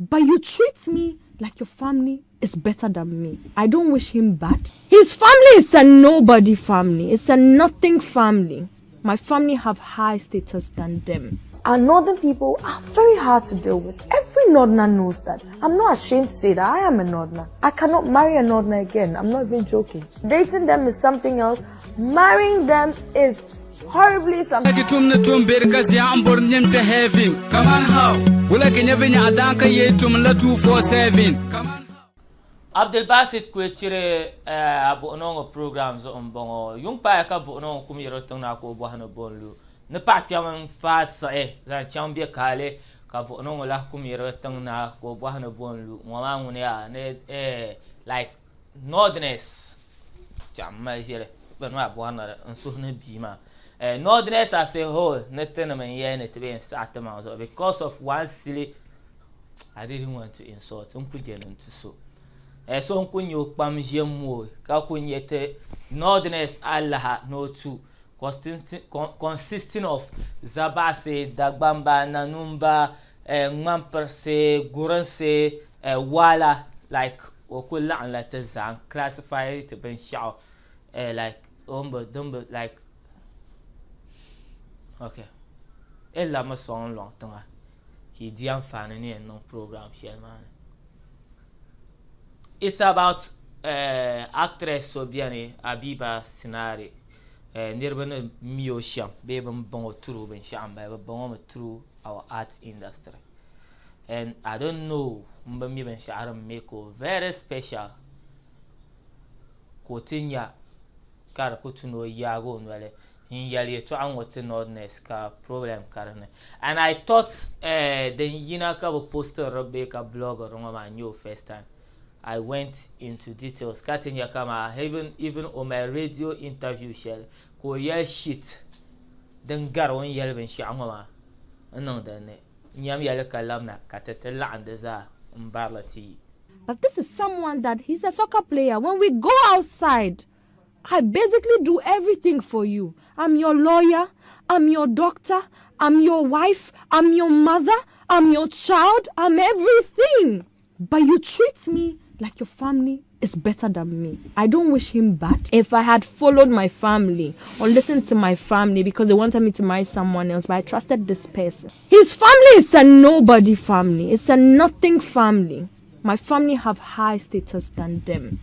But you treat me like your family is better than me. I don't wish him bad. His family is a nobody family. It's a nothing family. My family have high status than them. Our northern people are very hard to deal with. Every northerner knows that. I'm not ashamed to say that I am a northerner. I cannot marry a northerner again. I'm not even joking. Dating them is something else. Marrying them is horribly something. Kaman how? Abdul Basit kwechire abu onongo programs on bongo yung pa ka bu onongo kumiro tong na ko bo hano bonlu ne pa kyaman fa sa za chambia kale ka bu onongo la kumiro tong na ko bo hano bonlu mama ngune ya ne like northerners jamma jere benwa bo hano nso ne bima northerners as a whole ne tenement ye ne tebe in satama so because of one silly I didn't want to insult unkujelen to so so kunyo pam jemo ka kunyete northerners Allah no two consisting of Zabase, Dagbamba, Nanumba, Ngmamperse, Guranse, Wala, like okula and letters and classify it to ben shao like dumbo like okay ella ma son long tonga ki diam fanani en non program man. It's about actress Sobiane Habiba Sinare. Nirban Mio Sham, baby bongo true ben sham by bongo through our arts industry. And I don't know, Mbami ben Sharam Meko very special. Kotinya Karakutuno Yago Nwale. In Yali to Anwotin Nordness ka problem karane. And I thought the Yinaka poster Rebecca blogger on my new first time. I went into details. Cutting Yakama, even on my radio interview shell, ko yell shit. Then Garon yell when Shamama. No, then Nyam Yalakalamna, Catatella and Deza, Umbarlati. But this is someone that he's a soccer player. When we go outside, I basically do everything for you. I'm your lawyer, I'm your doctor, I'm your wife, I'm your mother, I'm your child, I'm everything. But you treat me like your family is better than me. I don't wish him bad. If I had followed my family or listened to my family because they wanted me to marry someone else, but I trusted this person. His family is a nobody family. It's a nothing family. My family have high status than them.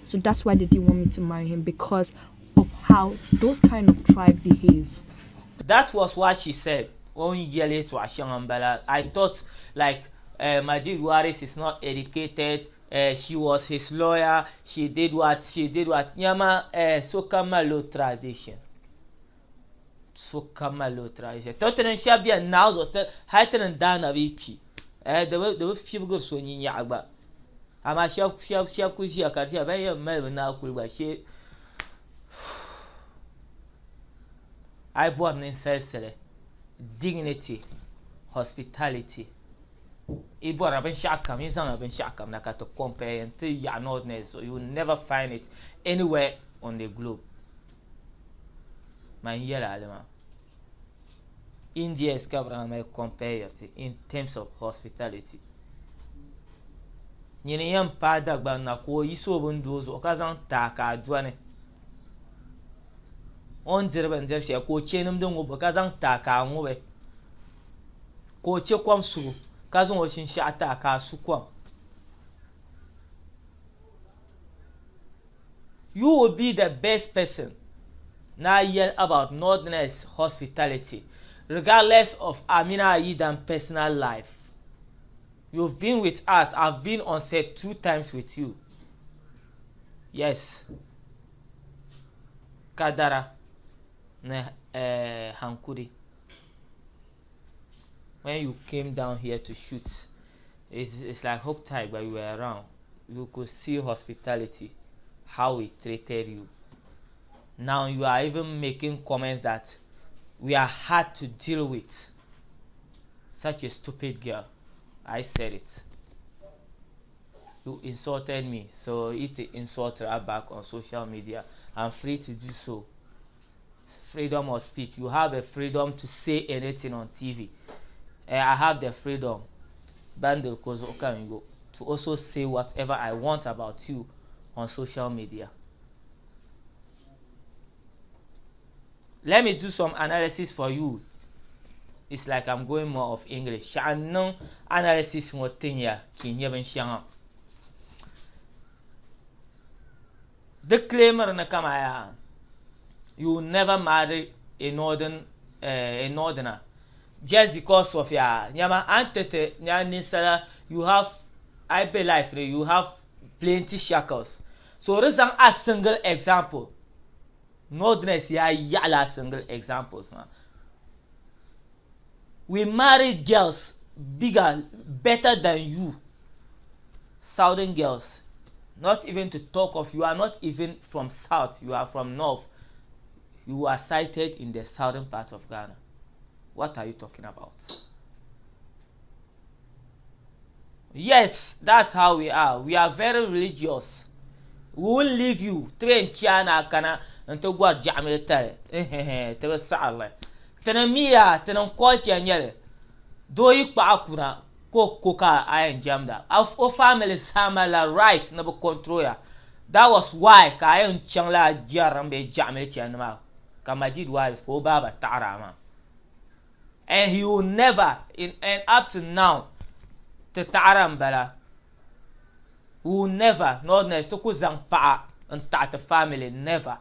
So that's why they didn't want me to marry him, because of how those kind of tribe behave. That was what she said. 1 year later, I thought like Majid Waris is not educated. She was his lawyer. She did what? Nyama Sokamalo tradition. Sokamalo tradition. Tottenham Shabia now the heighten and down of EP. There were few girls when you yagba. I'm a shop kushia katia very melvin now could she. I bought in Cecily. Dignity, hospitality. It bought a ben shakam, it's not a ben shakam, like to compare until you are not near, so you will never find it anywhere on the globe. My yellow alema. India is covering my compare in terms of hospitality. Yam pada na ko iso bundozo okazan taka dwane. On jirban jar she ko chenum dun go kazan taka ngobe. Ko che kwam su kazan o shin sha taka su kwam. You will be the best person now yell about Northerners hospitality, regardless of Amina Yidan's personal life. You've been with us. I've been on set 2 times with you. Yes. Kadara. Hankuri. When you came down here to shoot, it's like Hope Tide, but you were around. You could see hospitality, how we treated you. Now you are even making comments that we are hard to deal with. Such a stupid girl. I said it. You insulted me, so it insult her back on social media. I'm free to do so. Freedom of speech. You have a freedom to say anything on TV. I have the freedom. bundle cause go to also say whatever I want about you on social media. Let me do some analysis for you. It's like I'm going more of English. Shannon analysis ngotinya kinyeven shanga. Disclaimer na kama you will never marry a northerner just because of ya nyama antete nya you have I be life you have plenty shackles. So this is a single example. Northerners ya yala single examples, man. We marry girls bigger, better than you. Southern girls. Not even to talk of, you are not even from south, you are from north. You are sighted in the southern part of Ghana. What are you talking about? Yes, that's how we are. We are very religious. We will leave you. Train China kana until God jamil tell. Tebe sa'ala. Tena miya, tena culture nyele. Do you pa akuna ko koka ayen jamda. Our family samala right na control ya. That was why ka ayen changla jarambe jamil tianma. Kamajid wives ko baba tarama. And he will never and up to now te taram bala. Will never, not next to kuzang pa and the family, never.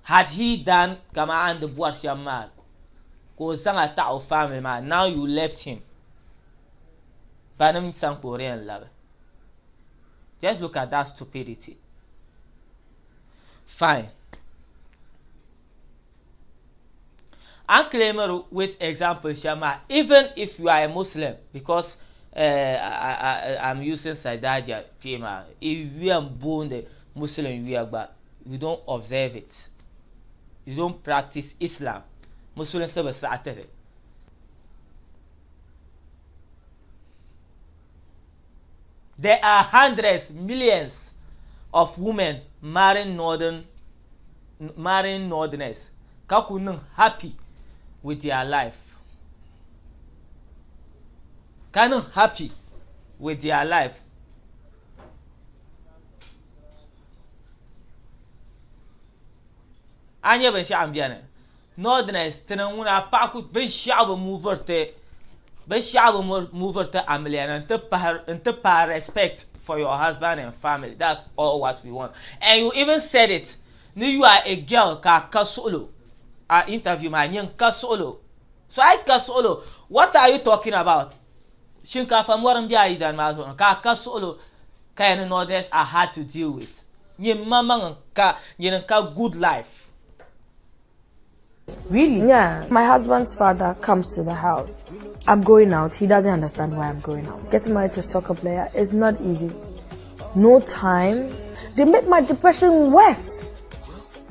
Had he done Kaman the Boisha man, kuzang a ta'o family man, now you left him. Banam sang Korean love. Just look at that stupidity. Fine. I'm claiming with example, Shama, even if you are a Muslim, because I'm using Saidaja Pima. If we are born the Muslim, but we don't observe it. You don't practice Islam. Muslims never started it. There are hundreds, millions of women marrying northerners. Kakunung happy with their life. Kanung happy with their life. Anya ben sha ambiane. Northerners tenanguna pakut ben shaba moverte amelian and to par respect for your husband and family. That's all what we want. And you even said it. You are a girl ka kasolo. I interview my young kasolo. So I kasolo. What are you talking about? Shinkafa Morambia idan mazon ka kasolo kind of Northerners are hard to deal with. Ye mamang ka good life. Really? Yeah. My husband's father comes to the house. I'm going out. He doesn't understand why I'm going out. Getting married to a soccer player is not easy. No time. They made my depression worse.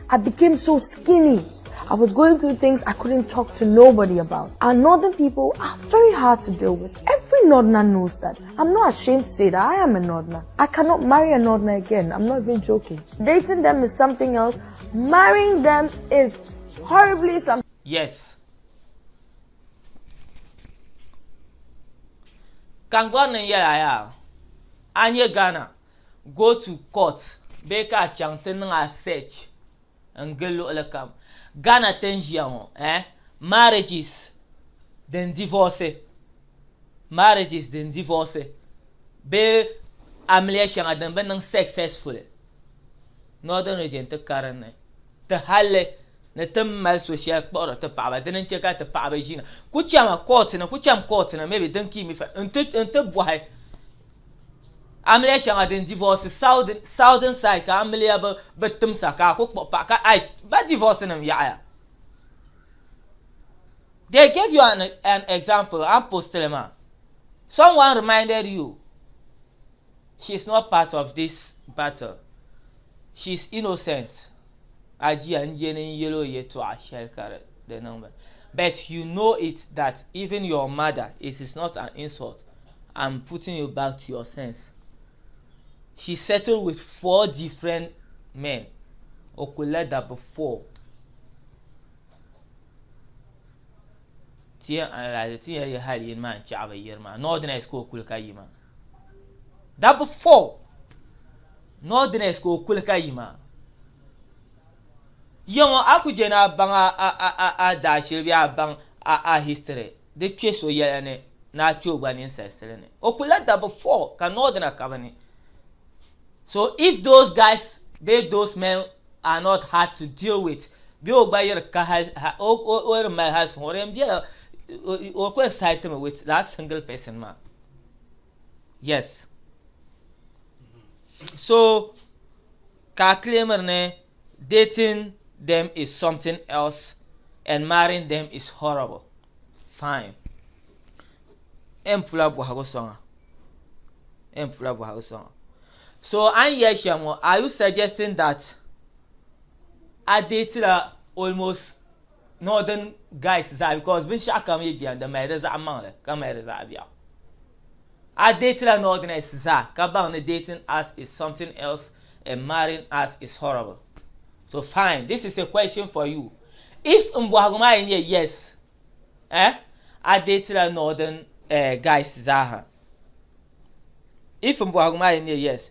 I became so skinny. I was going through things I couldn't talk to nobody about. Our northern people are very hard to deal with. Every northerner knows that. I'm not ashamed to say that I am a northerner. I cannot marry a northerner again. I'm not even joking. Dating them is something else. Marrying them is horribly something. Yes. Kangwana ya Anya Ghana go to court. Beka changten a search and gelo elekam. Ghana tenjiamo, marriages, then divorce. Marriages, then divorce. Be ameliation at them being successful. Northern region to Karane. The Halle, the Temal social border to Papa, didn't check out the Papa Gina. Kuchama court and a Kucham court and maybe don't keep me until why. Ameliation at the divorce, southern side, Ameliable, but Tumsaka, cook paka, but divorcing them, yeah. They gave you an example, I'm postelema. Someone reminded you, she's not part of this battle. She's innocent. Aji and Jenny yellow yet to a shell carrot, the number. But you know it that even your mother, it is not an insult. I'm putting you back to your sense. She settled with 4 different men. Okuleda before. tia analyze tia ya hali in man chaba yirma northerners ko kulka yima that before northerners ko kulka yima yongo akuje na banga a da shirbi a bang a history de keso yene na chuba ni sesene okula that before ka northerner kabani. So if those guys, those men are not hard to deal with, be obayer kahal or my has horem dia or quest item with that single person man. Yes. So ka claimer ne dating them is something else and marrying them is horrible. Fine. Empula bo hago songa. Empula bo hago songa. So, are you suggesting that I dated almost northern guys because when shaka me and the matters are among come I dated a northern Kaban dating us is something else and marrying us is horrible. So fine, this is a question for you. If Mbwaguma yes, I dated a northern guys Zaha. If Mbwaguma yes.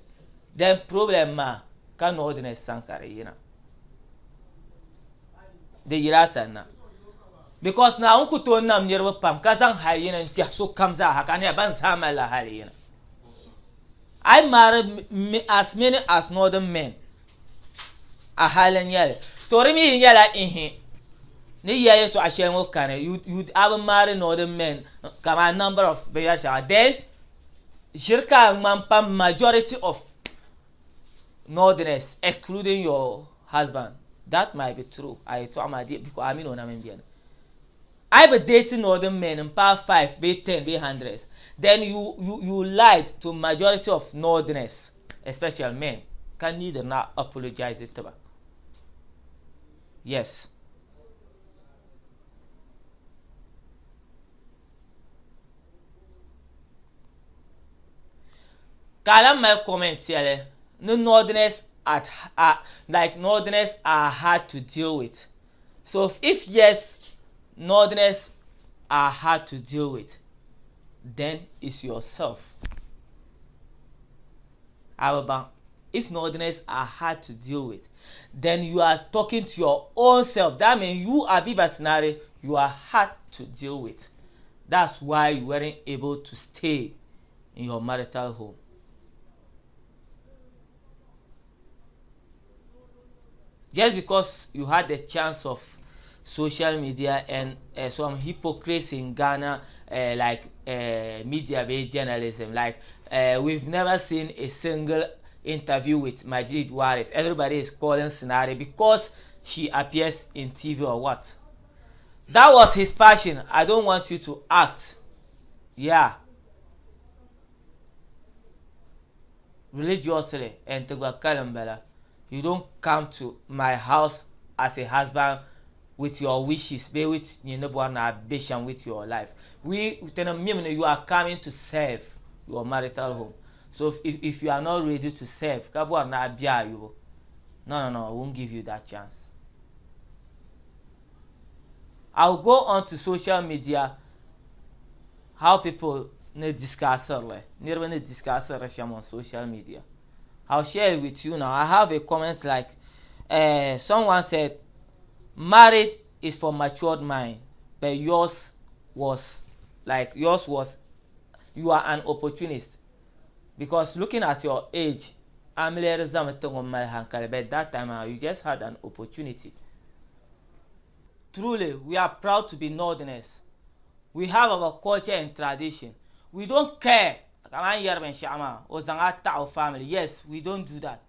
Then problem ma kan ordinary sankare yina de yirasa na because na unku to nam nyerwa pam kazan hayina ntia so kamza hakane ban samala hayina. I married as many as northern men a halen yale story mi yala inhi ni yaye to ashenwo kane you have married northern men kama number of bayasha then shirka man pam majority of northerners excluding your husband. That might be true. I told my dear because I mean on Namibian. I be dating northern men in part 5, be 10, be 100s. Then you lied to majority of northerners, especially men. Can neither not apologize it to. Yes. Kalam my comments here. No northerners like northerners are hard to deal with. So if yes, northerners are hard to deal with, then it's yourself. However, if northerners are hard to deal with, then you are talking to your own self. That means you, Habiba Sinare, you are hard to deal with. That's why you weren't able to stay in your marital home. Just because you had the chance of social media and some hypocrites in Ghana, media-based journalism, we've never seen a single interview with Majid Waris. Everybody is calling Sinare because she appears in TV or what. That was his passion. I don't want you to act. Yeah. Religiously and to Kalambela. You don't come to my house as a husband with your wishes, be with you know ambition with your life. You are coming to serve your marital home. So if you are not ready to serve, no, I won't give you that chance. I'll go on to social media how people discuss on social media. I'll share it with you now. I have a comment like someone said, marriage is for matured mind, but yours was you are an opportunist. Because looking at your age, but that time you just had an opportunity. Truly, we are proud to be Northerners. We have our culture and tradition. We don't care. Family. Yes, we don't do that.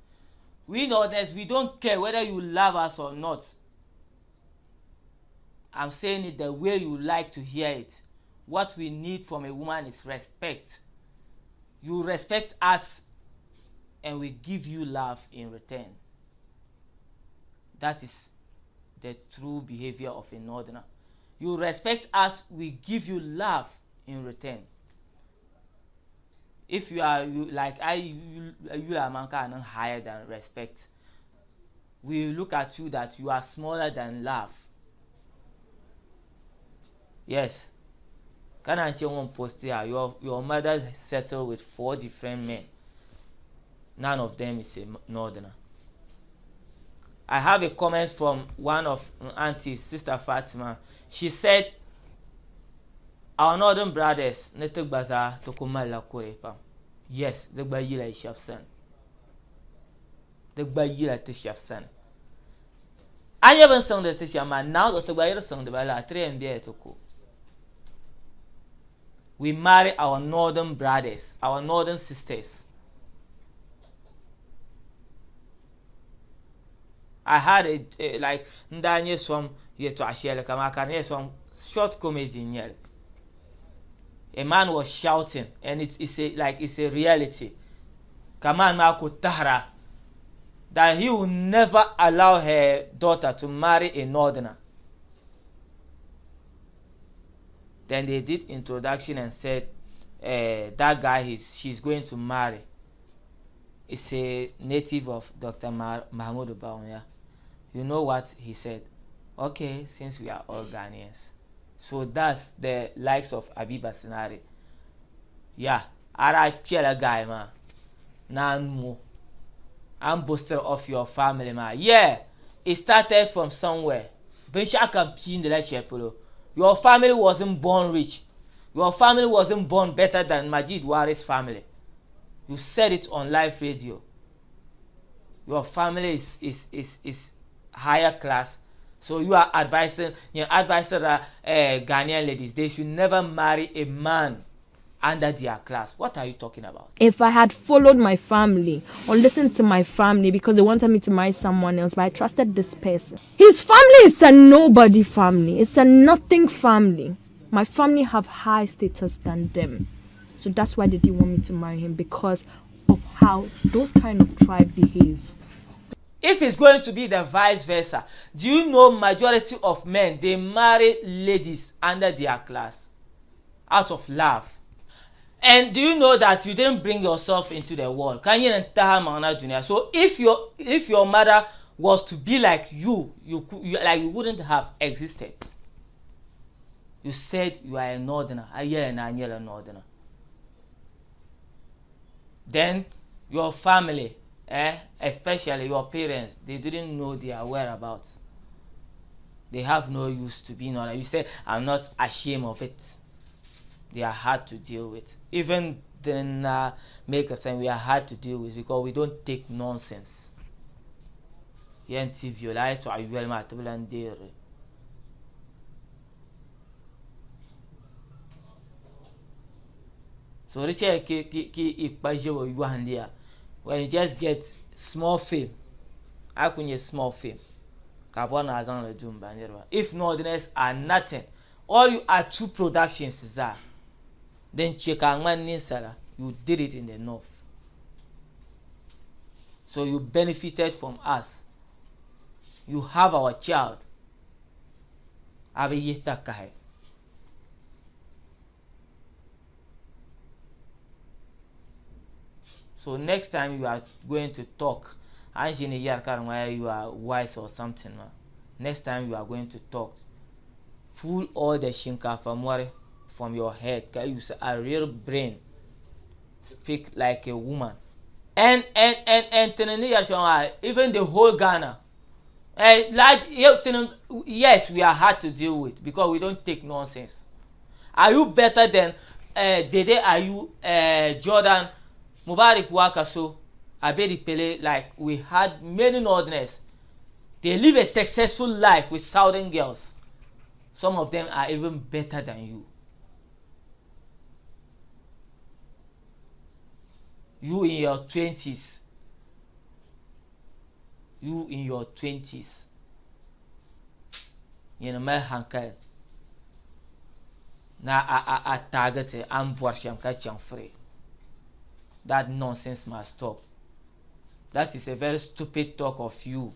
We Northerners, we don't care whether you love us or not. I'm saying it the way you like to hear it. What we need from a woman is respect. You respect us and we give you love in return. That is the true behavior of a Northerner. You respect us, we give you love in return. If you are you are mankind higher than respect, we look at you that you are smaller than love. Yes, Can I one post here? Your mother settled with 4 different men. None of them is a northerner. I have a comment from one of aunties, Sister Fatima. She said, our northern brothers, netuk baza to kumala kurepam. Yes, the bayila is shafsan. The bayila to shafsan. I haven't sung the Tishama now the bayila song the bala 3 and there to go. We marry our northern brothers, our northern sisters. I had a like ndanye some yet to ashele kama can some short comedy in here. A man was shouting, and it's a reality. Kaman Tahra that he will never allow her daughter to marry a northerner. Then they did introduction and said that guy she's going to marry is a native of Dr. Mahmoud Bawumia. You know what he said? Okay, since we are all Ghanaians. So that's the likes of Habiba Sinare. Yeah, I kill a guy, man. Nan I'm boosted of your family, man. Yeah, it started from somewhere. Your family wasn't born rich. Your family wasn't born better than Majid Wari's family. You said it on live radio. Your family is higher class. So you are advising Ghanaian ladies, they should never marry a man under their class. What are you talking about? If I had followed my family or listened to my family because they wanted me to marry someone else, but I trusted this person. His family is a nobody family. It's a nothing family. My family have high status than them. So that's why they didn't want me to marry him, because of how those kind of tribe behave. If it's going to be the vice versa, do you know majority of men, they marry ladies under their class out of love? And do you know that you didn't bring yourself into the world? Can you enter Mauna Junior? So if your mother was to be like you wouldn't have existed. You said you are a northerner, a northerner. Then your family, especially your parents, they didn't know their whereabouts. They have no use to be northern. You say, I'm not ashamed of it. They are hard to deal with. Even then, make a sense, we are hard to deal with because we don't take nonsense. So Richard when you just get small fame, I can get small fame. If northerners are nothing, all you are 2 productions is that. Then Chekangman Ninsala, you did it in the north. So you benefited from us. You have our child. So next time you are going to talk, you are wise or something. Next time you are going to talk, pull all the shinka from your head. Can use a real brain. Speak like a woman. And even the whole Ghana. Yes, we are hard to deal with because we don't take nonsense. Are you better than Dede? Are you Jordan? Mubarak Wakaso, Abedi Pele? Like we had many northerners. They live a successful life with southern girls. Some of them are even better than you. You in your 20s. You in your 20s. You know, my hanker. Na a target ambush and catch and free. That nonsense must stop. That is a very stupid talk of you.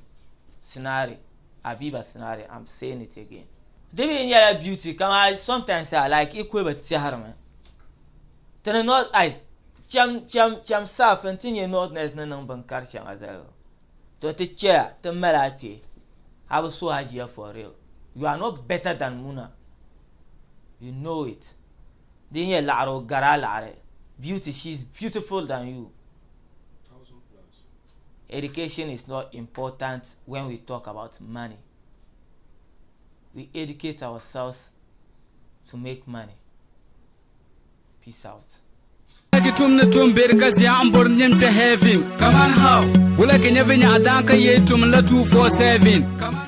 Sinare, Habiba Sinare, I'm saying it again. They be in your beauty. Come I sometimes say like equal with Tiharman. Then not I cham saf and tin not nes na nang bankar cham azal. To te chair, to melati. I was so here for real. You are not better than Muna. You know it. Dinya la'aro gara la'are. Beauty, she's beautiful than you. Education is not important when we talk about money. We educate ourselves to make money. Peace out. Kaman how? Wula kenya vinya adanka yetum la 247.